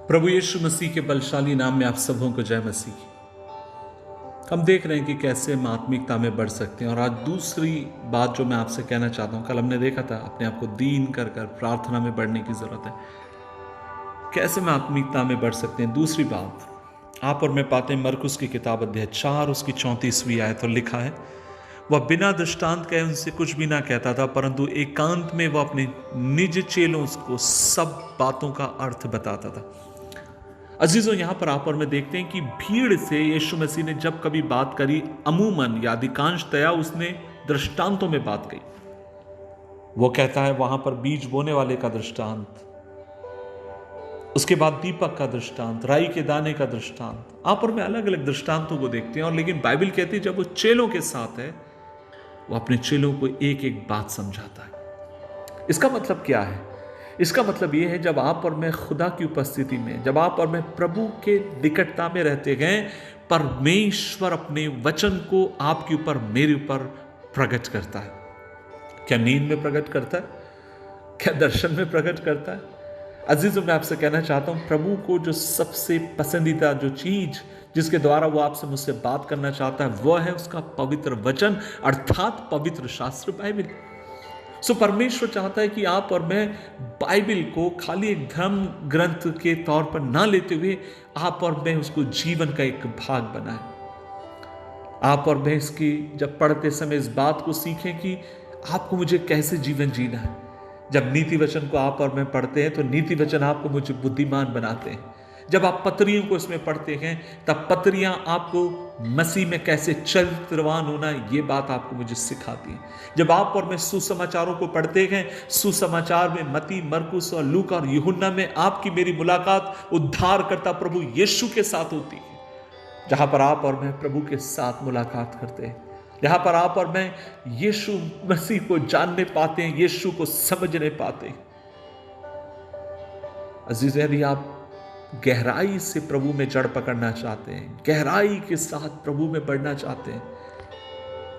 प्रभु यीशु मसीह के बलशाली नाम में आप सबों को जय मसीह की। हम देख रहे हैं कि कैसे हम आत्मिकता में बढ़ सकते हैं। और आज दूसरी बात जो मैं आपसे कहना चाहता हूं, कल हमने देखा था अपने आप को दीन कर कर प्रार्थना में बढ़ने की जरूरत है। कैसे हम आत्मिकता में बढ़ सकते हैं। दूसरी बात आप और मैं पाते हैं मरकुस की किताब अध्याय 4 उसकी 34वीं आयत और लिखा है, वह बिना दृष्टांत कहे उनसे कुछ भी ना कहता था, परंतु एकांत में वह अपने निज चेलों को सब बातों का अर्थ बताता था। अजीजों, यहां पर आप और मैं देखते हैं कि भीड़ से यीशु मसीह ने जब कभी बात करी, अमूमन या अधिकांशतया उसने दृष्टांतों में बात कही। वो कहता है वहां पर बीज बोने वाले का दृष्टांत, उसके बाद दीपक का दृष्टांत, राई के दाने का दृष्टांत। आप और मैं अलग अलग दृष्टांतों को देखते हैं। और लेकिन बाइबल कहती है जब वो चेलों के साथ है, वो अपने चेलों को एक एक बात समझाता है। इसका मतलब क्या है? इसका मतलब यह है जब आप और मैं खुदा की उपस्थिति में, जब आप और मैं प्रभु के निकटता में रहते गए, परमेश्वर अपने वचन को आपके ऊपर, मेरे ऊपर प्रकट करता है। क्या नींद में प्रकट करता है? क्या दर्शन में प्रकट करता है? अजीजों, मैं आपसे कहना चाहता हूं, प्रभु को जो सबसे पसंदीदा जो चीज जिसके द्वारा वो आपसे मुझसे बात करना चाहता है, वह है उसका पवित्र वचन, अर्थात पवित्र शास्त्र बाइबल। सो परमेश्वर चाहता है कि आप और मैं बाइबल को खाली एक धर्म ग्रंथ के तौर पर ना लेते हुए आप और मैं उसको जीवन का एक भाग बनाएं। आप और मैं इसकी जब पढ़ते समय इस बात को सीखें कि आपको मुझे कैसे जीवन जीना है। जब नीति वचन को आप और मैं पढ़ते हैं तो नीति वचन आपको मुझे बुद्धिमान बनाते हैं। जब आप पत्रियों को इसमें पढ़ते हैं तब पत्रियां आपको मसीह में कैसे चरित्रवान होना, ये बात आपको मुझे सिखाती है। जब आप और मैं सुसमाचारों को पढ़ते हैं, सुसमाचार में मत्ती, मरकुस और लूका और यूहन्ना में आपकी मेरी मुलाकात उद्धारकर्ता प्रभु यीशु के साथ होती है। जहां पर आप और मैं प्रभु के साथ मुलाकात करते हैं, जहां पर आप और मैं यीशु मसीह को जानने पाते हैं, यीशु को समझने पाते हैं। अजीज, यदि आप गहराई से प्रभु में जड़ पकड़ना चाहते हैं, गहराई के साथ प्रभु में बढ़ना चाहते हैं,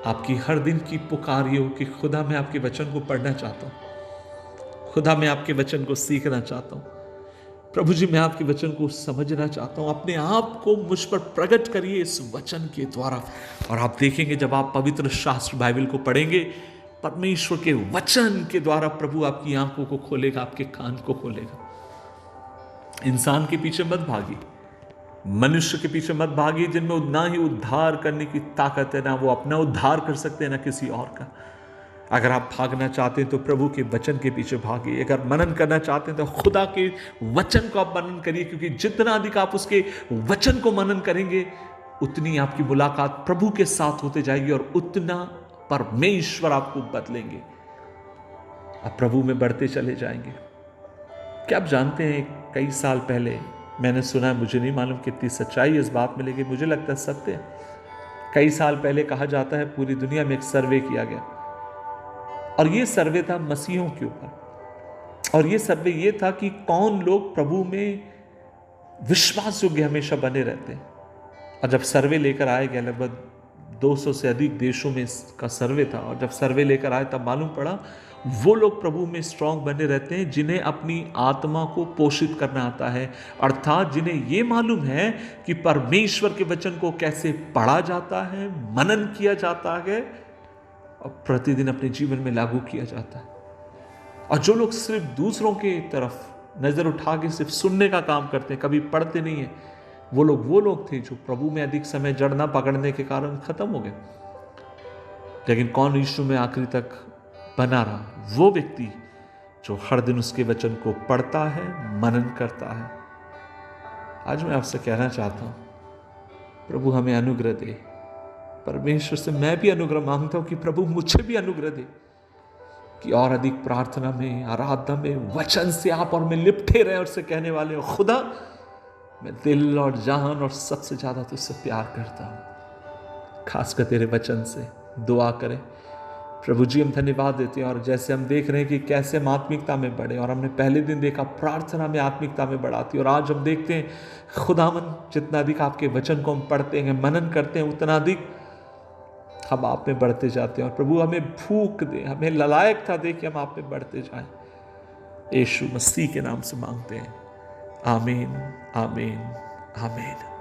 आपकी हर दिन की पुकार ये हो कि खुदा मैं आपके वचन को पढ़ना चाहता हूं, खुदा मैं आपके वचन को सीखना चाहता हूं, प्रभु जी मैं आपके वचन को समझना चाहता हूं। अपने आप को मुझ पर प्रकट करिए इस वचन के द्वारा। और आप देखेंगे जब आप पवित्र शास्त्र बाइबल को पढ़ेंगे, परमेश्वर के वचन के द्वारा प्रभु आपकी आंखों को खोलेगा, आपके कान को खोलेगा। इंसान के पीछे मत भागी, मनुष्य के पीछे मत भागी जिनमें ना ही उद्धार करने की ताकत है, ना वो अपना उद्धार कर सकते हैं, ना किसी और का। अगर आप भागना चाहते हैं तो प्रभु के वचन के पीछे भागिए। अगर मनन करना चाहते हैं तो खुदा के वचन को आप मनन करिए, क्योंकि जितना अधिक आप उसके वचन को मनन करेंगे, उतनी आपकी मुलाकात प्रभु के साथ होते जाएगी और उतना परमेश्वर आपको बदलेंगे। आप प्रभु में बढ़ते चले जाएंगे। क्या आप जानते हैं, कई साल पहले मैंने सुना, मुझे नहीं मालूम कितनी सच्चाई इस बात में, लेकिन मुझे लगता है सत्य है। कई साल पहले कहा जाता है पूरी दुनिया में एक सर्वे किया गया, और ये सर्वे था मसीहों के ऊपर। और ये सर्वे ये था कि कौन लोग प्रभु में विश्वास योग्य हमेशा बने रहते हैं। और जब सर्वे लेकर आया गया, लगभग 200 से अधिक देशों में इसका सर्वे था, और जब सर्वे लेकर आए तब मालूम पड़ा वो लोग प्रभु में स्ट्रांग बने रहते हैं जिन्हें अपनी आत्मा को पोषित करना आता है, अर्थात जिन्हें ये मालूम है कि परमेश्वर के वचन को कैसे पढ़ा जाता है, मनन किया जाता है और प्रतिदिन अपने जीवन में लागू किया जाता है। और जो लोग सिर्फ दूसरों के तरफ नजर उठा के सिर्फ सुनने का काम करते हैं, कभी पढ़ते नहीं है, वो लोग थे जो प्रभु में अधिक समय जड़ ना पकड़ने के कारण खत्म हो गए। लेकिन कौन यीशु में आखिरी तक बना रहा? वो व्यक्ति जो हर दिन उसके वचन को पढ़ता है, मनन करता है। आज मैं आपसे कहना चाहता हूं, प्रभु हमें अनुग्रह दे। परमेश्वर से मैं भी अनुग्रह मांगता हूं कि प्रभु मुझे भी अनुग्रह दे कि और अधिक प्रार्थना में, आराधना में, वचन से आप और मैं लिपटे रहे और से कहने वाले हो, खुदा मैं दिल और जान और सबसे ज्यादा तुझसे प्यार करता हूं। खासकर तेरे वचन से दुआ करें। प्रभु जी हम धन्यवाद देते हैं। और जैसे हम देख रहे हैं कि कैसे हम आत्मिकता में बढ़े, और हमने पहले दिन देखा प्रार्थना में आत्मिकता में बढ़ाती, और आज हम देखते हैं खुदावन जितना अधिक आपके वचन को हम पढ़ते हैं, मनन करते हैं, उतना अधिक हम आप में बढ़ते जाते हैं। और प्रभु हमें भूख दे, हमें ललायकता दे कि हम आप में बढ़ते जाएं। यीशु मसीह के नाम से मांगते हैं, आमीन, आमीन, आमीन।